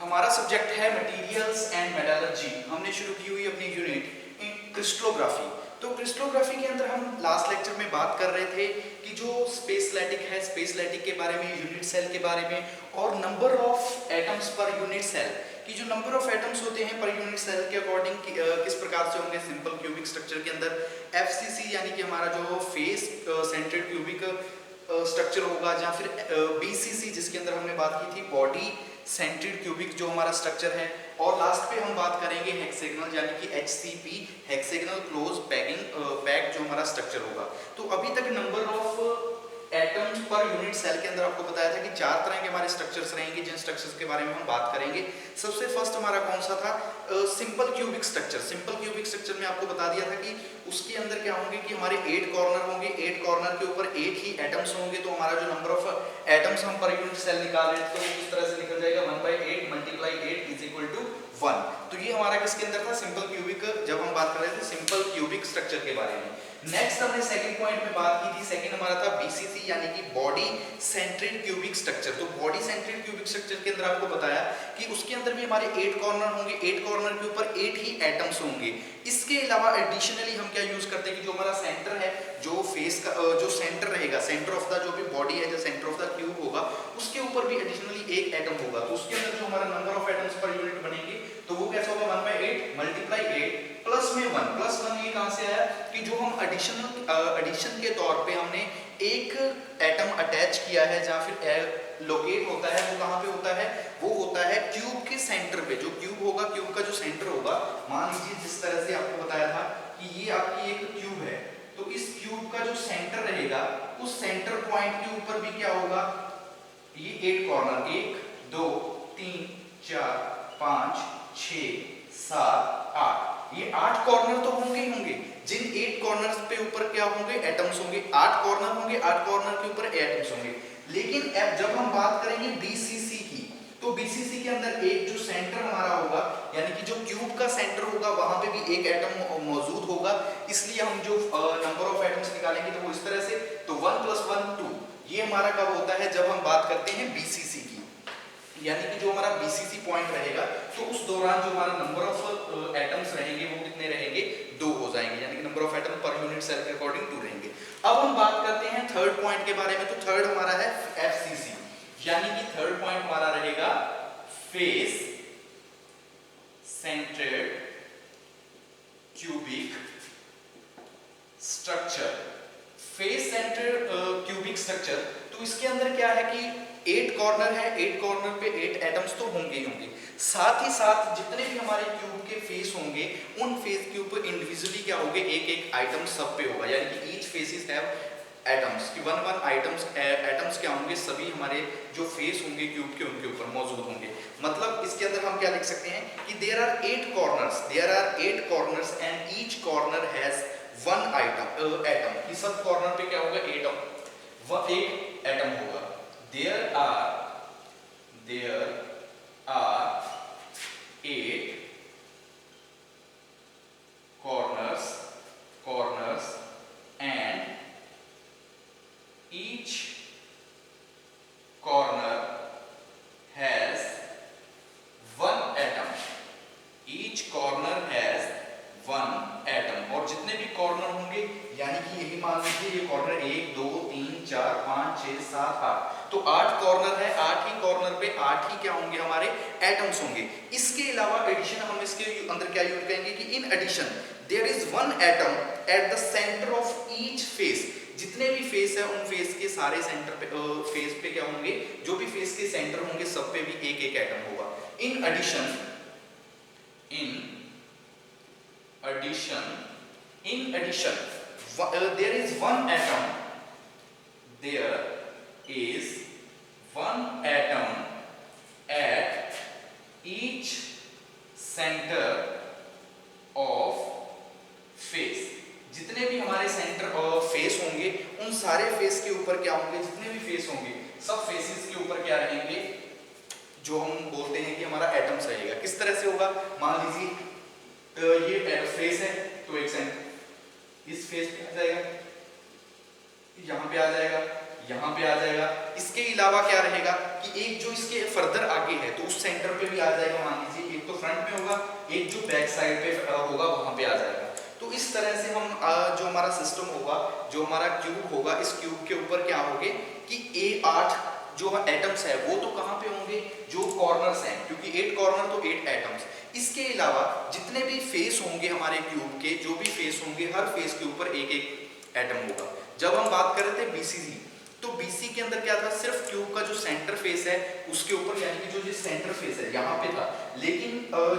हमारा सब्जेक्ट है materials and metallurgy. हमने शुरू की हुई अपनी यूनिट इन क्रिस्टलोग्राफी। तो क्रिस्टलोग्राफी के अंदर हम लास्ट लेक्चर में बात कर रहे थे कि जो स्पेसलैटिक है, स्पेसलैटिक के बारे में, यूनिट सेल के बारे में, और number of atoms per unit cell कि जो नंबर ऑफ एटम्स होते हैं पर यूनिट सेल के अकॉर्डिंग किस प्रकार से होंगे सिंपल क्यूबिक स्ट्रक्चर के अंदर। एफसीसी यानी कि हमारा जो फेस सेंटर्ड क्यूबिक स्ट्रक्चर होगा, या फिर बीसीसी जिसके अंदर हमने बात की थी बॉडी सेंट्रिड क्यूबिक जो हमारा स्ट्रक्चर है। और लास्ट पे हम बात करेंगे हेक्सागोनल यानी कि एचसीपी हेक्सागोनल क्लोज पैक्ड जो हमारा स्ट्रक्चर होगा। तो अभी तक number of atoms per unit cell के अंदर आपको बताया था कि 4 तरह के हमारे स्ट्रक्चर्स रहेंगे, जिन स्ट्रक्चर्स के बारे में हम बात करेंगे। सबसे फर्स्ट हमारा कौन सा था? Simple cubic structure. Simple cubic structure में आपको बता दिया था कि उसके अंदर क्या होंगे कि हमारे 8 कॉर्नर होंगे, 8 कॉर्नर के ऊपर 8 ही एटम्स होंगे। तो हमारा जो नंबर ऑफ एटम्स हम पर यूनिट सेल निकाल रहे थे तो इस तरह से निकल जाएगा 1/8 × 8 = 1। तो ये हमारा किसके अंदर था? सिंपल क्यूबिक, जब हम बात कर रहे थे सिंपल क्यूबिक स्ट्रक्चर के बारे में। नेक्स्ट हमने सेकंड पॉइंट में बात की थी, सेकंड हमारा था बीसीसी यानी कि बॉडी सेंट्रिड क्यूबिक स्ट्रक्चर। तो बॉडी सेंट्रिड क्यूबिक स्ट्रक्चर के अंदर आपको बताया कि उसके अंदर भी हमारे 8 कॉर्नर होंगे, 8 कॉर्नर के ऊपर 8 ही एटम्स होंगे। इसके अलावा एडिशनली हम क्या यूज करते हैं कि जो हमारा सेंटर है, जो फेस का जो सेंटर रहेगा, सेंटर ऑफ द जो भी बॉडी है, जो सेंटर ऑफ द क्यूब होगा, उसके ऊपर भी एडिशनली एक एटम होगा। तो उसके अंदर जो हमारा number of atoms per unit बनेंगे तो वो कैसा होगा? 1/8 × 8 प्लस में 1। प्लस 1 ये कहां से आया कि जो हम एडिशन के तौर पे हमने एक एटम अटैच किया है, जहां फिर लोकेट होता है, वो कहां पे होता है? वो होता है क्यूब के सेंटर पे। जो क्यूब होगा, क्यूब का जो सेंटर होगा, मान लीजिए जिस तरह से आपको बताया था कि ये आपकी एक क्यूब है, तो इस क्यूब का जो सेंटर रहेगा, उस सेंटर पॉइंट के ऊपर भी क्या होगा? ये 8 कॉर्नर, 1 2 3 4 5 6 7 8, ये 8 कॉर्नर तो होंगे ही होंगे। जिन 8 कॉर्नर्स पे ऊपर क्या होंगे? एटम्स होंगे। 8 कॉर्नर होंगे, 8 कॉर्नर के ऊपर एटम्स होंगे। लेकिन अब जब हम बात करेंगे बीसीसी की, तो बीसीसी के अंदर एक जो सेंटर हमारा होगा, यानी कि जो क्यूब का सेंटर होगा, वहां पे भी एक एटम मौजूद होगा। इसलिए हम जो नंबर ऑफ एटम्स निकालेंगे तो वो इस तरह से, तो 1 + 1 2। ये हमारा कब होता है? जब हम बात करते हैं बीसीसी की, यानी कि जो हमारा बीसीसी पॉइंट रहेगा, तो उस दौरान जो हमारा नंबर ऑफ एटम्स रहेंगे वो कितने रहेंगे? 2 हो जाएंगे, यानी कि number of atom per unit cell के अकॉर्डिंग 2 रहेंगे। अब हम बात करते हैं थर्ड पॉइंट के बारे में। तो थर्ड हमारा है एफसीसी, यानी कि थर्ड पॉइंट हमारा रहेगा face centred cubic structure. Face centred cubic structure, तो इसके अंदर क्या है कि 8 कॉर्नर है, 8 कॉर्नर पे 8 एटम्स तो होंगे ही होंगे। साथ ही साथ जितने भी हमारे क्यूब के फेस होंगे, उन फेस के ऊपर इंडिविजुअली क्या होंगे? एक एक आइटम सब पे होगा, यानी कि ईच फेसेस हैव एटम्स कि 1 आइटम्स एटम्स क्या होंगे? सभी हमारे जो फेस होंगे क्यूब के, उनके ऊपर मौजूद होंगे। मतलब इसके अंदर हम क्या लिख सकते हैं कि there are 8 corners and each corner has 1 atom. कि सब कॉर्नर पे क्या होगा? एक एटम होगा। There are 8 corners and each corner has 1 atom. Each corner has 1 atom। और जितने भी कॉर्नर होंगे, यानी कि यही मान लीजिए ये कॉर्नर 1 2 3 4 5 6 7 8, तो 8 कॉर्नर है, 8 ही कॉर्नर पे 8 ही क्या होंगे? हमारे एटम्स होंगे। इसके अलावा एडिशन हम इसके अंदर क्या यूज करेंगे कि in addition there is 1 atom at the centre of each face. जितने भी फेस है, उन फेस के सारे सेंटर पे फेस पे क्या होंगे? जो भी फेस के सेंटर होंगे, सब पे भी एक एक एटम होगा। In addition there is 1 atom, there is 1 atom at each center of face। जितने भी हमारे सेंटर ऑफ फेस होंगे, उन सारे फेस के ऊपर क्या होंगे? जितने भी फेस होंगे, सब फेसेस के ऊपर क्या रहेंगे? जो हम बोलते हैं कि हमारा एटम्स रहेगा। किस तरह से होगा? मान लीजिए ये फेस है, तो एक सेंटर इस फेस पे आ जाएगा, यहाँ पे आ जाएगा, यहाँ पे आ जाएगा। इसके अलावा क्या रहेगा कि एक जो इसके फर्दर आगे है, तो उस सेंटर पे भी आ जाएगा, मान लीजिए एक तो फ्रंट में होगा, एक जो बैक साइड पे होगा वहां पे आ जाएगा। तो इस तरह से हम जो हमारा सिस्टम होगा, जो हमारा क्यूब होगा, इस क्यूब के ऊपर क्या होंगे कि A8 जो एटम्स है वो तो कहाँ पे होंगे, जो कॉर्नर्स हैं, क्योंकि 8 कॉर्नर तो 8 एटम्स। इसके अलावा जितने भी फेस होंगे हमारे क्यूब के, जो भी फेस होंगे, हर फेस के ऊपर एक एक एटम होगा। जब हम बात कर रहे थे बीसीसी, तो बीसी के अंदर क्या था, सिर्फ क्यूब का जो सेंटर फेस है उसके ऊपर, यानी कि जो सेंटर फेस है यहाँ पे था। लेकिन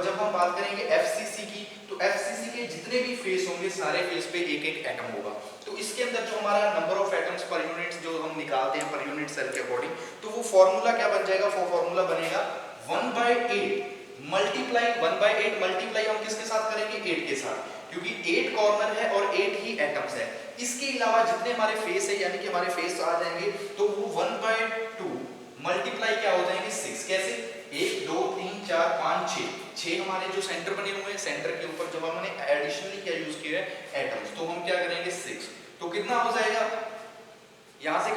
जब हम बात करेंगे एफसीसी की, तो एफसीसी के जितने भी फेस होंगे सारे फेस पे एक एक एटम होगा। तो इसके अंदर जो हमारा number of atoms per unit जो हम निकालते हैं पर यूनिट सेल के अकॉर्डिंग, तो वो फॉर्मूला क्या बन जाएगा, वो फॉर्मूला बनेगा 1/8 मल्टीप्लाई 1/8 मल्टीप्लाई हम किसके साथ करेंगे, 8 के साथ, क्योंकि 8 कॉर्नर है और 8 ही एटम्स है। इसके अलावा जितने हमारे फेस है, यानी कि हमारे फेस आ जाएंगे, तो वो 1/2 मल्टीप्लाई क्या हो जाएंगे 6। कैसे, 1 2 3 4 5 6 हमारे जो सेंटर बने हुए हैं, सेंटर के ऊपर जब हमने एडिशनली क्या यूज किया है एटम्स, तो हम क्या करेंगे 6। तो कितना हो जाएगा, यहां से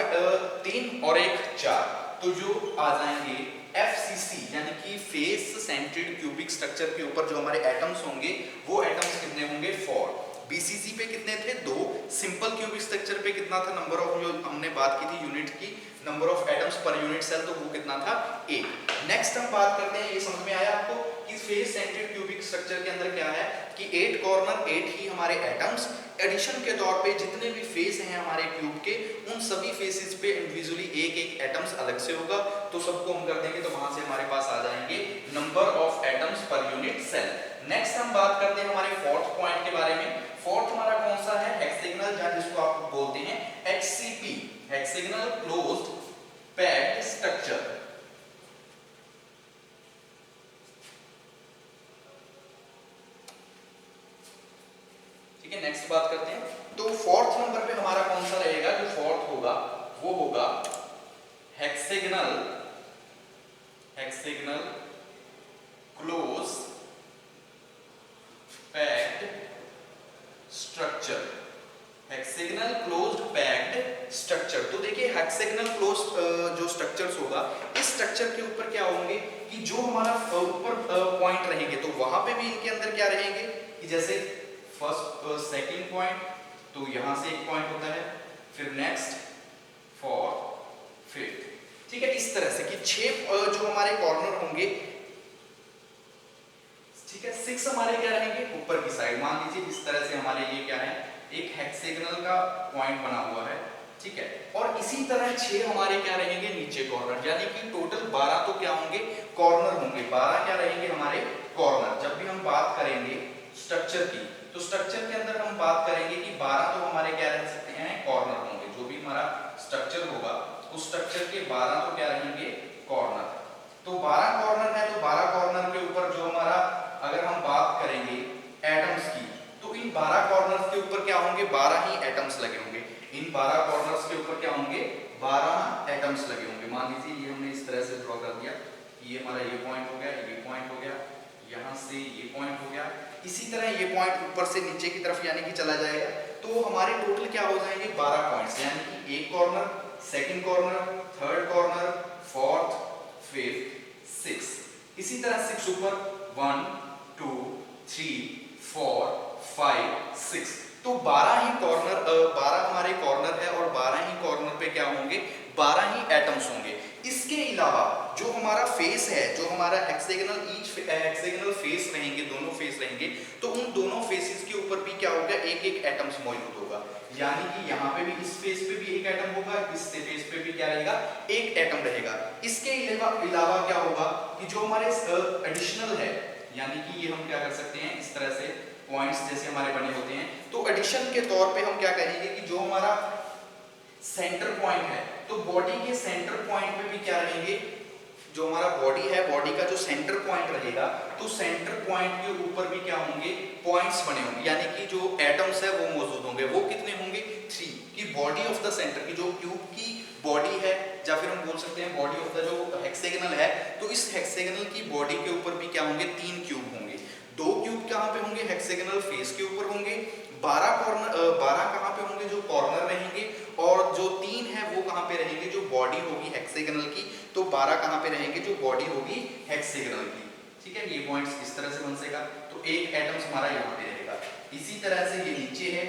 3 और 1 4, तो जो आ जाएंगे FCC यानी कि फेस सेंटर्ड क्यूबिक स्ट्रक्चर के ऊपर जो हमारे एटम्स होंगे, वो एटम्स कितने होंगे 4। BCC पे कितने थे 2, सिंपल क्यूबिक स्ट्रक्चर पे कितना था, नंबर ऑफ जो हमने बात की थी यूनिट की, number of atoms per unit cell, तो वो कितना था 1। नेक्स्ट हम बात करते हैं, ये समझ में आया आपको कि फेस सेंटर्ड क्यूबिक स्ट्रक्चर के अंदर क्या है कि 8 कॉर्नर 8 ही हमारे एटम्स, एडिशन के तौर पे जितने भी फेस हैं हमारे क्यूब के, उन सभी फेसेस पे इंडिविजुअली एक एक एटम्स अलग से होगा। तो सबको हम कर देंगे, तो वहां से हमारे पास आ जाएंगे number of atoms per unit cell. Next हम बात करते हैं हमारे फोर्थ पॉइंट के बारे में। फोर्थ हमारा कौन सा है, हेक्सागोनल, या जिसको आप बोलते हैं HCP, hexagonal closed packed structure. ठीक है, नेक्स्ट बात करते हैं। तो फोर्थ नंबर पे हमारा कौन सा रहेगा, जो फोर्थ होगा वो होगा hexagonal close packed structure. Hexagonal closed packed structure, तो देखिए हेक्सागोनल क्लोज जो स्ट्रक्चर्स होगा, इस स्ट्रक्चर के ऊपर क्या होंगे कि जो हमारा ऊपर पॉइंट रहेंगे, तो वहां पे भी इनके अंदर क्या रहेंगे कि जैसे फर्स्ट सेकंड पॉइंट, तो यहां से एक पॉइंट होता है, फिर नेक्स्ट, फोर्थ, फिफ्थ। ठीक है, इस तरह से कि 6 जो हमारे कॉर्नर होंगे, ठीक है, 6 हमारे क्या रहेंगे ऊपर की साइड। मान लीजिए इस तरह से हमारे ये क्या है, एक हेक्सागोनल का पॉइंट बना हुआ है, ठीक है, और इसी तरह 6 हमारे क्या रहेंगे नीचे कॉर्नर, यानी कि टोटल 12 तो क्या होंगे कॉर्नर होंगे, 12 क्या रहेंगे हमारे कॉर्नर। जब भी हम बात करेंगे स्ट्रक्चर की, तो स्ट्रक्चर के अंदर हम बात करेंगे कि 12 तो हमारे क्या रह सकते हैं कॉर्नर होंगे। जो भी हमारा स्ट्रक्चर होगा उस स्ट्रक्चर के 12 तो क्या रहेंगे कॉर्नर। तो 12 कॉर्नर है, तो 12 कॉर्नर के ऊपर जो हमारा, अगर हम बात करेंगे एटम्स की, तो इन 12 कॉर्नर्स के ऊपर क्या होंगे 12 ही एटम्स लगे होंगे। इन 12 कॉर्नर्स के ऊपर क्या होंगे 12 एटम्स लगे होंगे। मान लीजिए ये हमने इस तरह से ड्रॉ कर दिया, ये हमारा ये पॉइंट हो गया, ये पॉइंट हो गया, यहाँ से ये पॉइंट हो गया, इसी तरह ये पॉइंट ऊपर से नीचे की तरफ यानी कि चला जाएगा। तो हमारे टोटल क्या हो जाएंगे 12 पॉइंट्स, यानी कि एक corner, second corner, third corner, fourth, fifth, six, इसी तरह 6 ऊपर 1 2 3 4 5 6, तो 12 ही कॉर्नर, 12 हमारे कॉर्नर है और 12 ही कॉर्नर पे क्या होंगे 12 ही एटम्स होंगे। इसके अलावा जो हमारा फेस है, जो हमारा हेक्सागोनल, ईच हेक्सागोनल फेस रहेंगे, दोनों फेस रहेंगे, तो उन दोनों फेसेस के ऊपर भी क्या होगा एक एक एटम्स मौजूद होगा। यानी कि यहाँ पे भी, इस फेस पे भी एक एटम होगा, इस फेस पे भी क्या रहेगा एक एटम रहेगा। इसके अलावा क्या होगा कि जो हमारे एडिशनल है, यानी कि ये हम क्या कर सकते हैं इस तरह से पॉइंट्स जैसे हमारे बने होते हैं, तो एडिशन के तौर पे हम क्या कहेंगे कि जो हमारा सेंटर पॉइंट है, तो बॉडी के सेंटर पॉइंट पे भी क्या रहेंगे, जो हमारा बॉडी है, बॉडी का जो सेंटर पॉइंट रहेगा, तो सेंटर पॉइंट के ऊपर भी क्या होंगे पॉइंट्स बने होंगे, यानी कि जो एटम्स है वो मौजूद होंगे। वो कितने होंगे 3, कि बॉडी ऑफ द सेंटर की जो क्यूब की बॉडी है, या फिर हम बोल सकते हैं बॉडी ऑफ द जो हेक्सागोनल है, तो इस हेक्सागोनल की बॉडी के ऊपर भी क्या होंगे 3 क्यूब होंगे। 2 क्यूब कहाँ पे होंगे हेक्सागोनल फेस के ऊपर होंगे, 12 कहाँ पे होंगे जो कॉर्नर रहेंगे, और जो 3 है वो कहाँ पे रहेंगे जो बॉडी होगी हेक्सागोनल की, तो 12 कहाँ पे रहेंगे जो बॉडी होगी हेक्सागोनल की। ठीक है, ये पॉइंट्स इस तरह से बन सेगा, तो एक एटम्स हमारा यहाँ पे रहेगा। इसी तरह से ये नीचे है,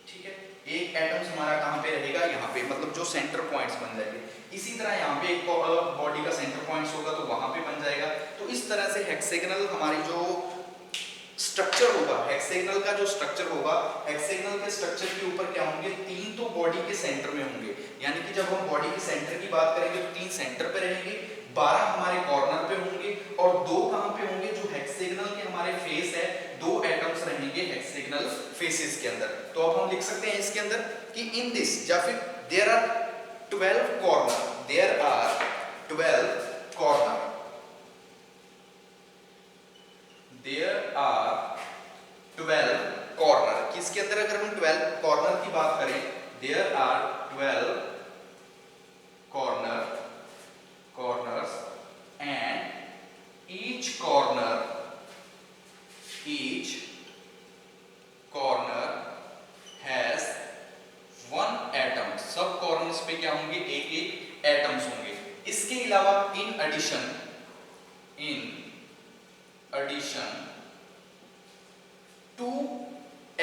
ठीक है, एक एटम्स हमारा कहाँ पे रहेगा, यहाँ पे, मतलब जो सेंटर पॉइंट्स बन जाएंगे। इसी तरह यहाँ पे एक बॉडी का सेंटर पॉइंट्स होगा तो वहां पे बन जाएगा। तो इस तरह से हेक्सागोनल हमारी जो स्ट्रक्चर होगा, हेक्सागोनल का जो स्ट्रक्चर होगा, हेक्सागोनल के स्ट्रक्चर के ऊपर क्या होंगे, तीन तो बॉडी के सेंटर में होंगे, यानी कि जब हम बॉडी के सेंटर की बात करेंगे तो तीन सेंटर पे रहेंगे, 12 हमारे कॉर्नर पे होंगे और दो कहां पे होंगे, जो हेक्सागोनल के हमारे फेस है, दो एटम्स रहेंगे हेक्सागोनल फेसेस के अंदर। तो अब हम लिख सकते हैं इसके अंदर कि इन दिस, या फिर there are 12 corner, there are 12 corner, there are 12 corner. किसके अंदर अगर हम 12 कॉर्नर की बात करें, there are 12 corner, corners and each corner has one atom। सब कॉर्नर्स पे क्या होंगे, एक एक एटम्स होंगे। इसके अलावा in addition two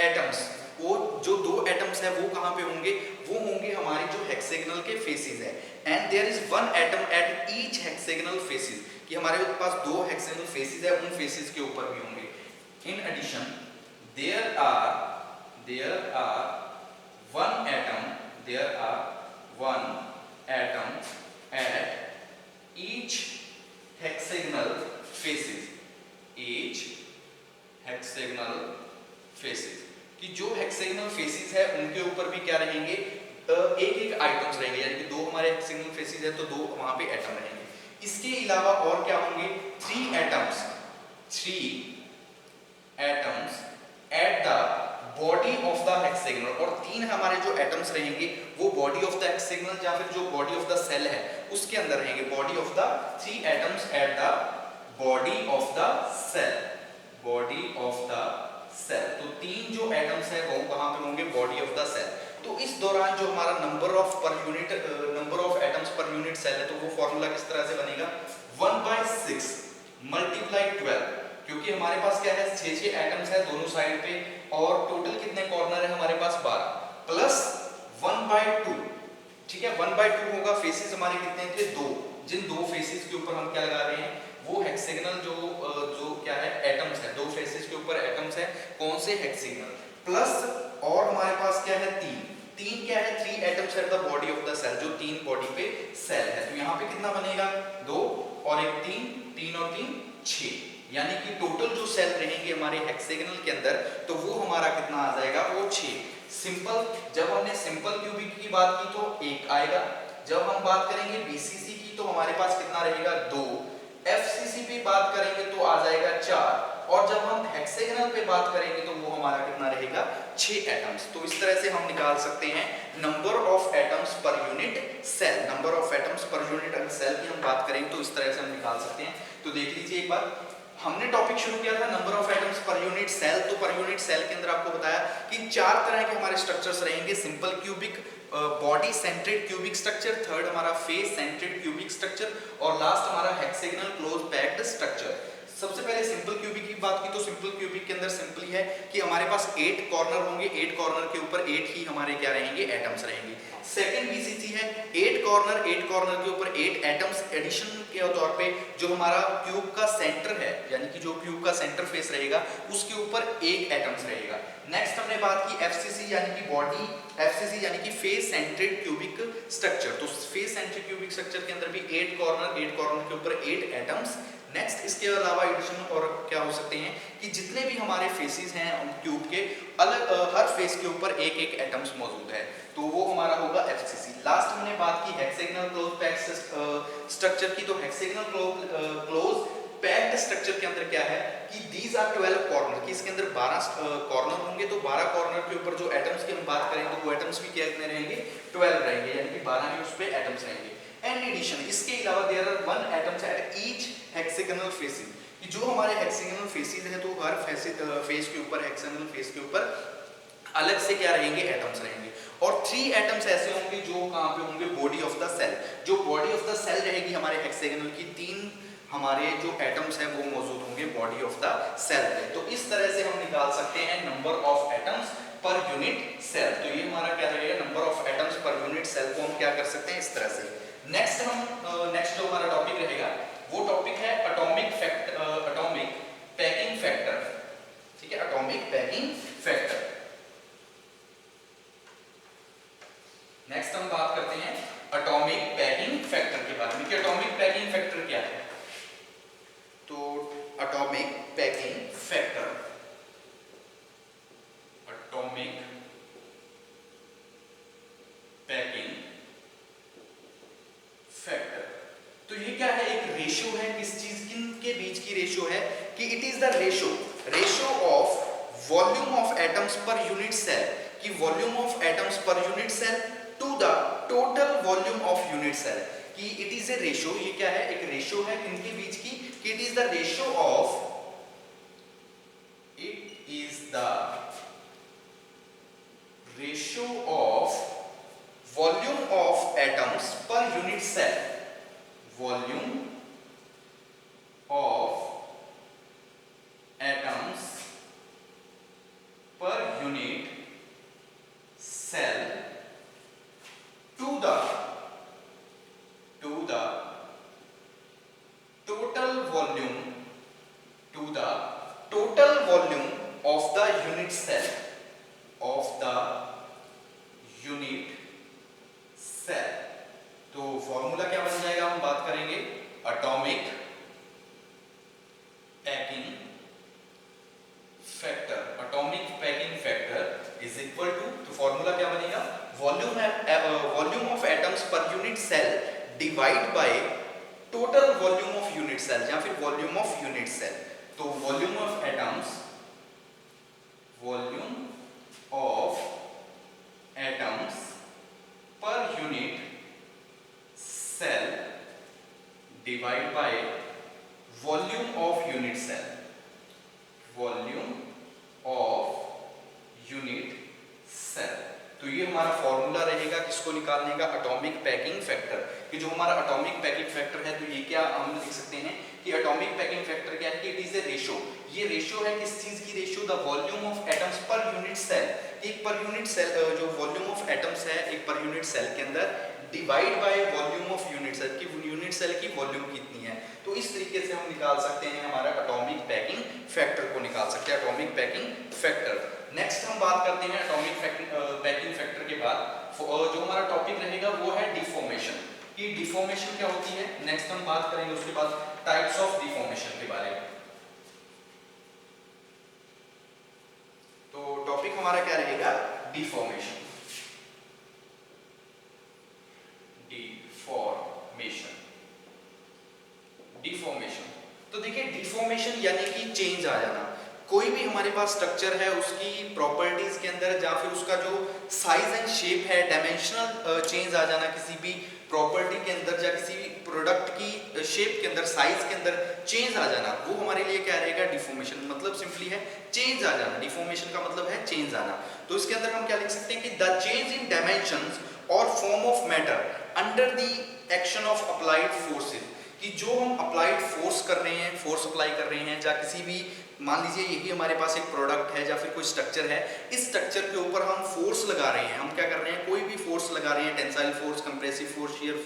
atoms, वो जो दो एटम्स है वो कहां पे होंगे, वो होंगे हमारे जो हेक्सागोनल के फेसेस है। And there is one atom at each hexagonal faces, कि हमारे पास दो हेक्सागोनल फेसेस है, उन फेसेस के ऊपर भी होंगे। In addition there are one atom at each hexagonal faces, कि जो हेक्सागोनल फेसेस है उनके ऊपर भी क्या रहेंगे, एक एक आइटम्स रहेंगे, यानी कि दो हमारे हेक्सागोनल फेसेस है तो दो वहां पे एटम रहेंगे। इसके अलावा और क्या होंगे, three atoms at the body of the hexagonal, और तीन हमारे जो एटम्स रहेंगे वो बॉडी ऑफ द हेक्सागोनल या फिर जो बॉडी ऑफ द सेल है उसके अंदर रहेंगे। Body of the three atoms at the body of the cell, तो तीन जो एटम्स है वो कहां पे होंगे, बॉडी ऑफ द सेल। तो इस दौरान जो हमारा number of atoms per unit cell है, तो वो फॉर्मूला किस तरह से बनेगा, 1/6 मल्टीप्लाई 12, क्योंकि हमारे पास क्या है, 6 एटम्स है दोनों साइड पे, और टोटल कितने कॉर्नर है हमारे पास, 12, प्लस 1/2, ठीक है, 1/2 होगा। फेसेस हमारे कितने थे, दो, जिन दो फेसेस के ऊपर हम क्या लगा रहे हैं, वो हेक्सागोनल जो क्या है, एटम्स है, दो फेसेस के ऊपर एटम्स है, कौन से, हेक्सागोनल, प्लस और हमारे पास क्या है, तीन क्या है, 3 atoms at the body of the cell, जो तीन बॉडी पे सेल है। तो यहाँ पे कितना बनेगा, 2 और 1 3 और 3 6, यानी कि टोटल जो सेल रहेंगे हमारे हेक्सागोनल के अंदर, तो वो हमारा कितना आ जाएगा, वो 6। सिंपल, जब हमने सिंपल क्यूबिक की बात की तो 1 आएगा, जब हम बात करेंगे बीसीसी की तो हमारे पास कितना रहेगा, 2, एफसीसी पे बात करेंगे तो आ जाएगा 4, और जब हम हेक्सागोनल पे बात करेंगे तो वो हमारा कितना रहेगा, 6 एटम्स। तो इस तरह से हम निकाल सकते हैं number of atoms per unit cell. Number of atoms per unit अगर सेल की हम बात करेंगे तो इस तरह से हम निकाल सकते हैं। तो देख लीजिए एक बार, हमने टॉपिक शुरू किया था number of atoms per unit cell. तो पर यूनिट सेल के अंदर आपको बताया कि 4 तरह के हमारे स्ट्रक्चर्स रहेंगे, simple cubic, body centred cubic structure, third हमारा फेस सेंट्रेड क्यूबिक स्ट्रक्चर, और लास्ट हमारा हेक्सागोनल क्लोज पैक्ड स्ट्रक्चर। सबसे पहले सिंपल क्यूबिक की बात की तो सिंपल क्यूबिक के अंदर सिंपली है कि हमारे पास 8 कॉर्नर होंगे, 8 कॉर्नर के ऊपर 8 ही हमारे क्या रहेंगे, एटम्स रहेंगे। सेकंड बीसीसी है 8 कॉर्नर के ऊपर 8 एटम्स एडिशन के तौर पे, जो हमारा क्यूब का सेंटर है, यानी कि जो क्यूब का सेंटर फेस रहेगा उसके ऊपर 1 एटम्स रहेगा। नेक्स्ट हमने बात की एफसीसी, यानी कि बॉडी, एफसीसी यानी कि फेस सेंट्रेड क्यूबिक स्ट्रक्चर। तो फेस सेंट्रेड क्यूबिक स्ट्रक्चर के अंदर भी 8 कॉर्नर के ऊपर 8 एटम्स। नेक्स्ट इसके अलावा एडिशन और क्या हो सकते हैं कि जितने भी हमारे फेसेस हैं क्यूब के, अलग हर फेस के ऊपर 1 एटम्स मौजूद है, तो वो हमारा होगा एफसीसी। लास्ट हमने बात की हेक्सागोनल क्लोज पैक्ड स्ट्रक्चर की। तो हेक्सागोनल क्लोज पैक्ड स्ट्रक्चर के अंदर क्या है कि दीज आर 12 कॉर्नर, कि इसके अंदर 12 कॉर्नर होंगे। तो 12 कॉर्नर के ऊपर जो एटम्स की हम बात करें तो वो एटम्स भी कितने रहेंगे, 12 रहेंगे, यानी कि 12 ही उस पे एटम्स रहेंगे। एंड एडिशन, इसके अलावा there are 1 atoms at each hexagonal faces, कि जो हमारे हेक्सागोनल फेसेस है तो हर फेस के ऊपर, हेक्सागोनल फेस के ऊपर अलग से क्या रहेंगे, एटम्स रहेंगे। और 3 एटम्स ऐसे होंगे जो कहां पे होंगे, बॉडी ऑफ द सेल। जो बॉडी ऑफ द सेल रहेगी हमारे हेक्सागोनल की, 3 हमारे जो एटम्स हैं वो मौजूद होंगे बॉडी ऑफ द सेल पे। तो इस तरह से हम निकाल सकते हैं number of atoms per unit cell. तो ये हमारा क्या रहेगा, number of atoms per unit cell को हम क्या कर सकते हैं इस तरह से। नेक्स्ट जो हमारा टॉपिक रहेगा वो टॉपिक है अटोमिक पैकिंग फैक्टर। ठीक है, एटॉमिक पैकिंग फैक्टर। नेक्स्ट हम बात करते हैं एटॉमिक पैकिंग फैक्टर के बारे में कि एटॉमिक पैकिंग फैक्टर क्या है। तो atomic packing factor, atomic packing factor, तो ये क्या है, एक रेशियो है। किस चीज के बीच की रेशियो है कि it is the ratio of volume of atoms per unit cell, कि volume of atoms per unit cell to the total volume of unit cell, कि इट इज ए रेशियो। ये क्या है, एक रेशियो है किनके बीच की, कि it is the ratio of volume of atoms per unit cell, volume of atoms per unit cell to the total volume of the unit cell, तो फॉर्मूला क्या बन जाएगा, हम बात करेंगे atomic packing factor. Atomic packing factor is equal to, तो formula क्या बनेगा, volume of atoms per unit cell divide by total volume of unit cell या फिर वॉल्यूम ऑफ यूनिट सेल। तो volume of atoms per unit cell divide by volume of unit cell, volume of unit cell. तो ये हमारा formula रहेगा किसको निकालने का, एटॉमिक पैकिंग फैक्टर। कि जो हमारा एटॉमिक पैकिंग फैक्टर है, तो ये क्या हम लिख सकते हैं कि एटॉमिक पैकिंग फैक्टर क्या है, कि इट इज ए रेशियो। ये रेशियो है किस चीज की, ratio the volume of atoms per unit cell. एक पर यूनिट सेल जो वॉल्यूम ऑफ एटम्स है एक पर यूनिट सेल के अंदर divide by volume of unit cell, की यूनिट सेल की वॉल्यूम कितनी है। तो इस तरीके से हम निकाल सकते हैं हमारा एटॉमिक पैकिंग फैक्टर को निकाल सकते हैं, एटॉमिक पैकिंग फैक्टर। नेक्स्ट हम बात करते हैं एटॉमिक पैकिंग फैक्टर के बाद जो हमारा टॉपिक रहेगा वो है डिफॉर्मेशन, कि डिफॉर्मेशन क्या होती है। नेक्स्ट हम बात करेंगे उसके बाद टाइप्स ऑफ डिफॉर्मेशन के बारे में। तो टॉपिक हमारा क्या रहेगा, डिफॉर्मेशन। डिफॉर्मेशन तो देखिए, डिफॉर्मेशन यानी कि चेंज आ जाना। कोई भी हमारे पास स्ट्रक्चर है उसकी प्रॉपर्टीज के अंदर या फिर उसका जो साइज एंड शेप है, डायमेंशनल चेंज आ जाना किसी भी प्रॉपर्टी के अंदर या किसी भी प्रोडक्ट की शेप के अंदर, साइज के अंदर चेंज आ जाना, वो हमारे लिए क्या रहेगा, डिफॉर्मेशन। मतलब सिंपली है चेंज आ जाना, डिफॉर्मेशन का मतलब है चेंज आना। तो इसके अंदर हम क्या लिख सकते हैं कि द चेंज इन डायमेंशंस और form of matter under the action of applied forces, कि जो हम अप्लाइड फोर्स कर रहे हैं, फोर्स अप्लाई कर रहे हैं, या किसी भी, मान लीजिए यही हमारे पास एक प्रोडक्ट है या फिर कोई स्ट्रक्चर है, इस स्ट्रक्चर के ऊपर हम फोर्स लगा रहे हैं। हम क्या कर रहे हैं, कोई भी फोर्स लगा रहे हैं, tensile force, compressive force, shear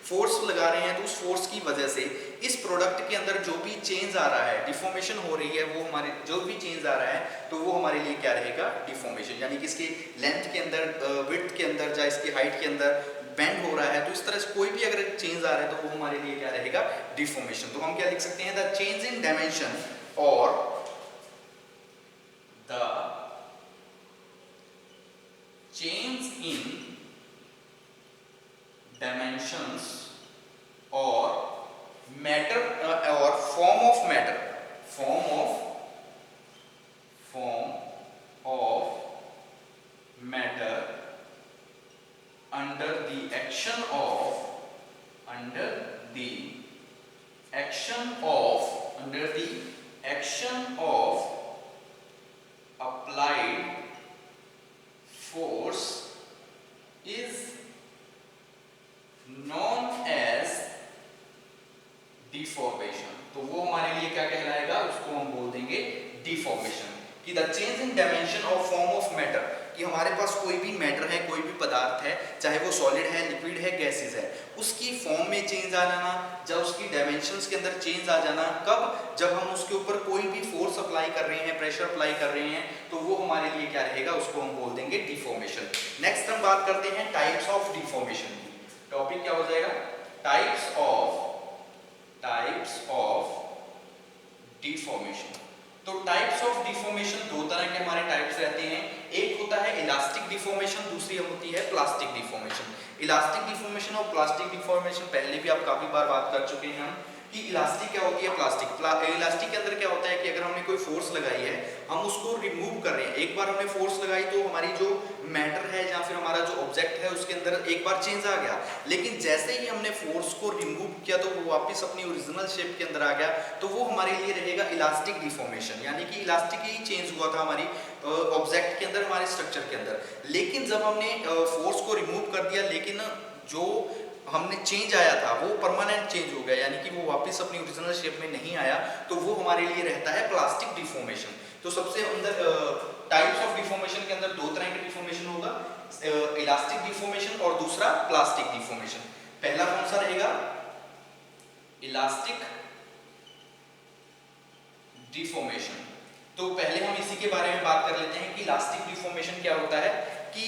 force लगा रहे हैं। तो उस फोर्स की वजह से इस प्रोडक्ट के अंदर जो भी चेंज आ रहा है, डिफॉर्मेशन हो रही है, वो हमारे जो भी चेंज आ रहा है तो वो हमारे लिए क्या रहेगा, डिफॉर्मेशन। यानी कि इसके लेंथ के अंदर, विड्थ के अंदर या इसकी हाइट के अंदर बेंड हो रहा है, तो इस तरह से कोई भी अगर चेंज आ रहा है तो वो हमारे लिए क्या रहेगा, डिफॉर्मेशन। तो हम क्या लिख सकते हैं, द चेंज इन डायमेंशन और द चेंज इन डायमेंशंस और मैटर और form of matter, form of matter under the action of applied force is known as deformation. Deformation, तो वो हमारे लिए क्या कहलाएगा, उसको हम बोल देंगे डिफॉर्मेशन। कि द चेंज इन डायमेंशन और फॉर्म ऑफ मैटर, कि हमारे पास कोई भी मैटर है, कोई भी पदार्थ है, चाहे वो सॉलिड है, लिक्विड है, गैसेस है, उसकी फॉर्म में चेंज आ जाना, जब उसकी डायमेंशंस के अंदर चेंज आ जाना, कब, जब हम उसके ऊपर कोई भी फोर्स अप्लाई कर रहे हैं, प्रेशर अप्लाई कर रहे हैं, तो वो हमारे लिए क्या रहेगा, उसको हम बोल देंगे डिफॉर्मेशन। नेक्स्ट हम बात करते हैं टाइप्स ऑफ डिफॉर्मेशन की। टॉपिक क्या हो जाएगा, टाइप्स ऑफ डिफॉर्मेशन। तो टाइप्स ऑफ डिफॉर्मेशन दो तरह के हमारे टाइप्स रहते हैं, एक होता है इलास्टिक डिफॉर्मेशन, दूसरी होती है प्लास्टिक डिफॉर्मेशन। इलास्टिक डिफॉर्मेशन और प्लास्टिक डिफॉर्मेशन पहले भी आप काफी बार बात कर चुके हैं हम, कि इलास्टिक क्या होती है, इलास्टिक के अंदर क्या होता है कि अगर हमने कोई फोर्स लगाई है, हम उसको रिमूव कर रहे हैं, एक बार हमने फोर्स लगाई तो हमारी जो मैटर है या फिर हमारा जो ऑब्जेक्ट है उसके अंदर एक बार चेंज आ गया, लेकिन जैसे ही हमने फोर्स को रिमूव किया तो वो वापस अपनी ओरिजिनल शेप के अंदर आ गया, तो वो हमारे लिए रहेगा इलास्टिक डिफॉर्मेशन, यानी कि इलास्टिक ही चेंज हुआ था हमारी ऑब्जेक्ट के अंदर, हमारे स्ट्रक्चर के अंदर। लेकिन जब हमने फोर्स को रिमूव कर दिया, लेकिन जो हमने चेंज आया था वो परमानेंट चेंज हो गया, यानी कि वो वापस अपनी ओरिजिनल शेप में नहीं आया, तो वो हमारे लिए रहता है प्लास्टिक डिफॉर्मेशन। तो सबसे अंदर टाइप्स ऑफ डिफॉर्मेशन के अंदर दो तरह के डिफॉर्मेशन होगा, इलास्टिक डिफॉर्मेशन और दूसरा प्लास्टिक डिफॉर्मेशन। पहला कौन सा रहेगा, इलास्टिक डिफॉर्मेशन। तो पहले हम इसी के बारे में बात कर लेते हैं कि इलास्टिक डिफॉर्मेशन क्या होता है, कि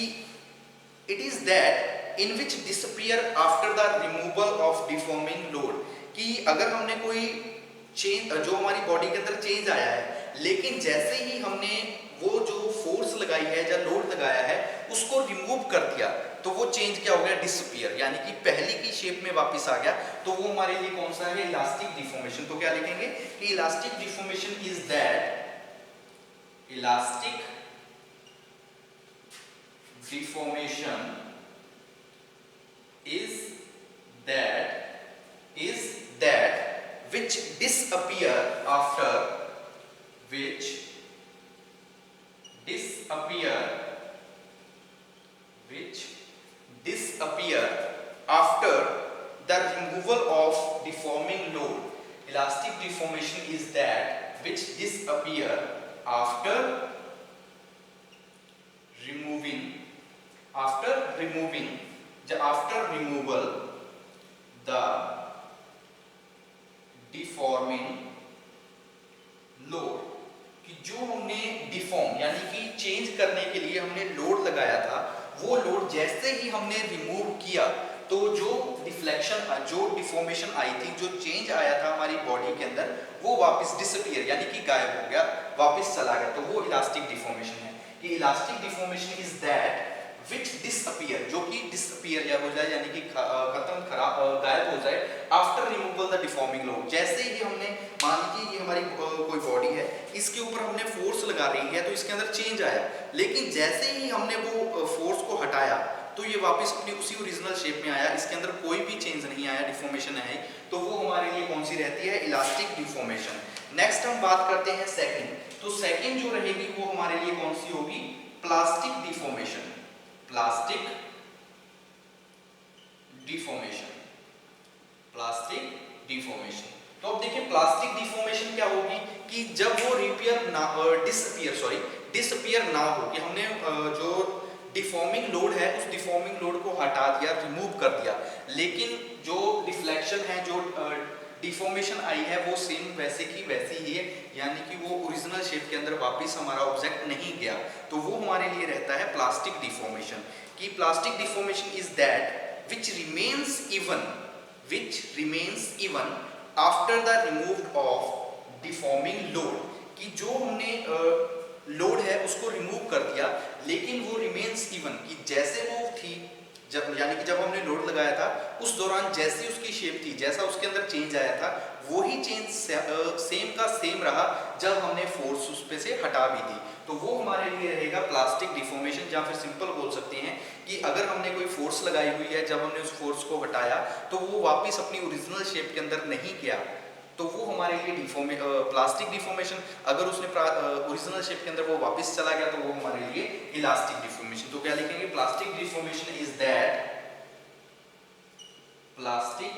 it is that in which disappear after the removal of deforming load, कि अगर हमने कोई चेंज, जो हमारी बॉडी के अंदर चेंज आया है, लेकिन जैसे ही हमने वो जो फोर्स लगाई है या लोड लगाया है उसको रिमूव कर दिया, तो वो चेंज क्या हो गया, डिसअपीयर, यानी कि पहले की शेप में वापस आ गया, तो वो हमारे लिए कौन सा है, इलास्टिक डिफॉर्मेशन। तो क्या लिखेंगे कि elastic deformation is that, elastic deformation is that which disappear after the removal of deforming load. Elastic deformation is that which disappear after removal the deforming load, कि जो हमने डिफॉर्म यानी कि चेंज करने के लिए हमने लोड लगाया था, वो लोड जैसे ही हमने रिमूव किया, तो जो डिफ्लेक्शन, जो डिफॉर्मेशन आई थी, जो चेंज आया था हमारी बॉडी के अंदर, वो वापस डिसअपीयर यानी कि गायब हो गया, वापस चला गया, तो वो इलास्टिक डिफॉर्मेशन है। कि elastic deformation is that which disappear, जो कि डिसअपीयर या हो जाए, यानी कि खत्म, खराब, गायब हो जाए, after removal the deforming load. जैसे ही हमने, मान लीजिए ये हमारी कोई बॉडी है, इसके ऊपर हमने फोर्स लगा रही है, तो इसके अंदर चेंज आया, लेकिन जैसे ही हमने वो फोर्स को हटाया, तो ये वापस अपनी उसी ओरिजिनल शेप में आया, इसके अंदर कोई भी चेंज नहीं आया, डिफॉर्मेशन है, तो वो हमारे लिए कौन सी रहती है, इलास्टिक डिफॉर्मेशन। नेक्स्ट हम बात करते हैं सेकंड, तो सेकंड जो रहेगी वो हमारे लिए कौन सी होगी, plastic deformation. Plastic deformation, plastic deformation. तो अब देखिए प्लास्टिक डिफॉर्मेशन क्या होगी, कि जब वो डिसअपीयर ना हो, कि हमने जो डिफॉर्मिंग लोड है उस डिफॉर्मिंग लोड को हटा दिया, रिमूव कर दिया, लेकिन जो रिफ्लेक्शन है, जो डिफॉर्मेशन आई है, वो सेम वैसे की वैसी ही है, यानी कि वो ओरिजिनल शेप के अंदर वापस हमारा ऑब्जेक्ट नहीं गया, तो वो हमारे लिए रहता है प्लास्टिक डिफॉर्मेशन। कि plastic deformation is that which remains even after the remove of deforming load, कि जो हमने लोड है उसको रिमूव कर दिया, लेकिन वो रिमेन्स इवन, कि जैसे वो थी, जब, यानी कि जब हमने लोड लगाया था उस दौरान जैसी उसकी शेप थी, जैसा उसके अंदर चेंज आया था, वही चेंज सेम का सेम रहा जब हमने फोर्स उस पे से हटा भी दी, तो वो हमारे लिए रहेगा प्लास्टिक डिफॉर्मेशन। या फिर सिंपल बोल सकते हैं कि अगर हमने कोई फोर्स लगाई हुई है, जब हमने उस फोर्स को हटाया तो वो वापस अपनी ओरिजिनल शेप के अंदर नहीं गया, तो वो हमारे लिए प्लास्टिक डिफॉर्मेशन। अगर उसने ओरिजिनल शेप के अंदर वो वापस चला गया, तो वो हमारे लिए इलास्टिक डिफॉर्मेशन। तो क्या लिखेंगे, plastic deformation is that, plastic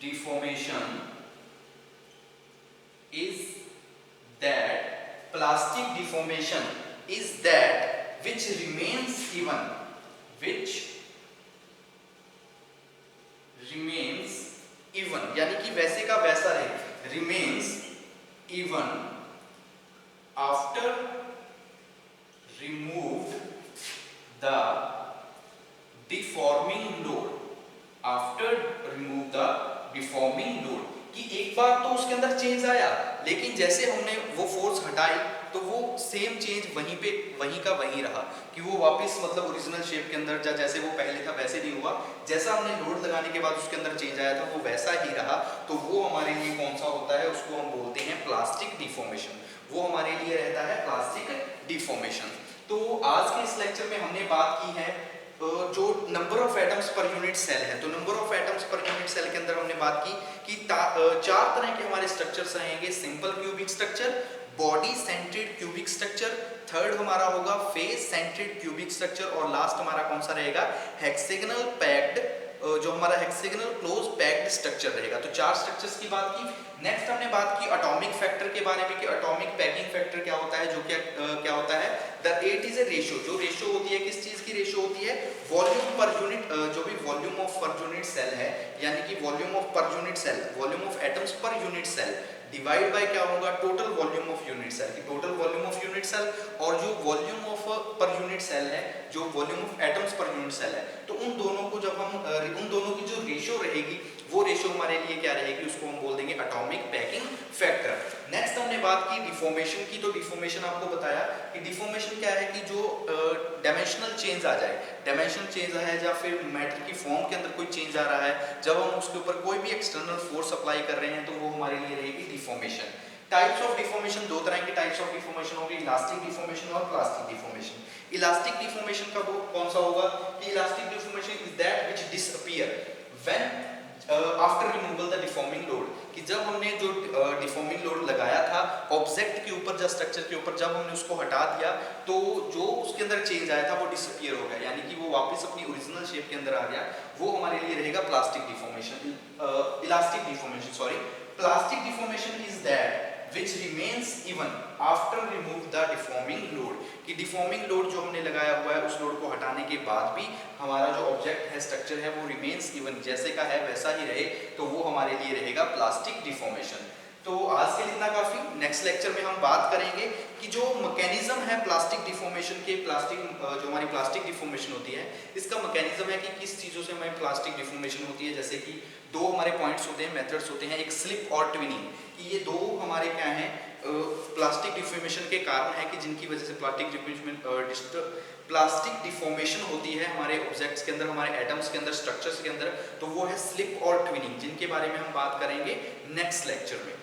deformation is that plastic deformation is that which remains even, which remains even, यानी कि वैसे का वैसा रहे, remains even after removed the deforming load, after remove the deforming load, कि एक बार तो उसके अंदर चेंज आया, लेकिन जैसे हमने वो फोर्स हटाई तो वो सेम चेंज वहीं पे वहीं का वहीं रहा, कि वो वापस मतलब ओरिजिनल शेप के अंदर जैसे वो पहले था वैसे नहीं हुआ, जैसा हमने लोड लगाने के बाद उसके अंदर चेंज आया था वो वैसा ही रहा। तो वो हमारे लिए कौन सा होता है, उसको हम बोलते हैं प्लास्टिक डिफॉर्मेशन। वो हमारे लिए रहता है प्लास्टिक डिफॉर्मेशन। तो आज के इस लेक्चर में हमने बात की है जो number of atoms per unit cell है। तो number of atoms per unit cell के अंदर हमने बात की कि चार तरह के हमारे स्ट्रक्चर्स रहेंगे, simple cubic structure, body centred cubic structure, third हमारा होगा फेस सेंट्रिड क्यूबिक स्ट्रक्चर, और लास्ट हमारा कौन सा रहेगा, हेक्सागोनल पैक्ड, जो हमारा हेक्सागोनल क्लोज पैक्ड स्ट्रक्चर रहेगा। तो चार स्ट्रक्चर्स की बात की। नेक्स्ट हमने बात की एटॉमिक फैक्टर के बारे में कि एटॉमिक पैकिंग फैक्टर क्या होता है, जो क्या होता है, that is a ratio. जो रेशियो होती है किस चीज की रेशियो होती है, वॉल्यूम पर यूनिट, जो भी volume of per unit cell है, यानी कि volume of per unit cell, volume of atoms per unit cell divide by क्या होगा, total volume of unit cell, की total volume of unit cell, और जो volume of per unit cell है, जो volume of atoms per unit cell है, तो उन दोनों को जब हम उन दोनों की जो रेशियो रहेगी वो रेशियो हमारे लिए क्या रहेगी, उसको हम बोल देंगे एटॉमिक पैकिंग फैक्टर। नेक्स्ट हमने बात की डिफॉर्मेशन की। तो डिफॉर्मेशन आपको बताया कि डिफॉर्मेशन क्या है कि जो डायमेंशनल चेंज आ जाए, डायमेंशनल चेंज है या फिर मैटर की फॉर्म के अंदर कोई चेंज आ रहा है, जब हम उसके ऊपर कोई भी एक्सटर्नल फोर्स अप्लाई कर रहे हैं तो वो हमारे लिए रहेगी डिफॉर्मेशन। टाइप्स ऑफ डिफॉर्मेशन, दो तरह के टाइप्स ऑफ डिफॉर्मेशन होगी, इलास्टिक डिफॉर्मेशन और प्लास्टिक डिफॉर्मेशन। इलास्टिक डिफॉर्मेशन का वो कौन सा होगा कि elastic deformation is that which disappear when after removal the deforming load, कि जब हमने जो डिफॉर्मिंग लोड लगाया था ऑब्जेक्ट के ऊपर या स्ट्रक्चर के ऊपर, जब हमने उसको हटा दिया तो जो उसके अंदर चेंज आया था वो डिसअपीयर हो गया, यानी कि वो वापस अपनी ओरिजिनल शेप के अंदर आ गया। वो हमारे लिए रहेगा plastic deformation, elastic deformation sorry. Plastic deformation is that which remains even after remove the deforming load, कि डिफॉर्मिंग लोड जो हमने लगाया हुआ है उस लोड को हटाने के बाद भी हमारा जो ऑब्जेक्ट है, स्ट्रक्चर है, वो रिमेन्स इवन, जैसे का है वैसा ही रहे, तो वो हमारे लिए रहेगा प्लास्टिक डिफॉर्मेशन। तो आज के लिए इतना काफी। नेक्स्ट लेक्चर में हम बात करेंगे कि जो मैकेनिज्म है प्लास्टिक डिफॉर्मेशन के, जो हमारी प्लास्टिक डिफॉर्मेशन होती है इसका मैकेनिज्म है कि किस चीज़ों से हमारी प्लास्टिक डिफॉर्मेशन होती है। जैसे कि दो हमारे पॉइंट्स होते हैं, मेथड्स होते हैं, एक स्लिप और ट्विनिंग, कि ये दो हमारे क्या हैं प्लास्टिक डिफॉर्मेशन के कारण है कि जिनकी वजह से प्लास्टिक डिफॉर्मेशन होती है हमारे ऑब्जेक्ट्स के अंदर, हमारे एटम्स के अंदर, स्ट्रक्चर्स के अंदर। तो वो है स्लिप और ट्विनिंग, जिनके बारे में हम बात करेंगे नेक्स्ट लेक्चर में।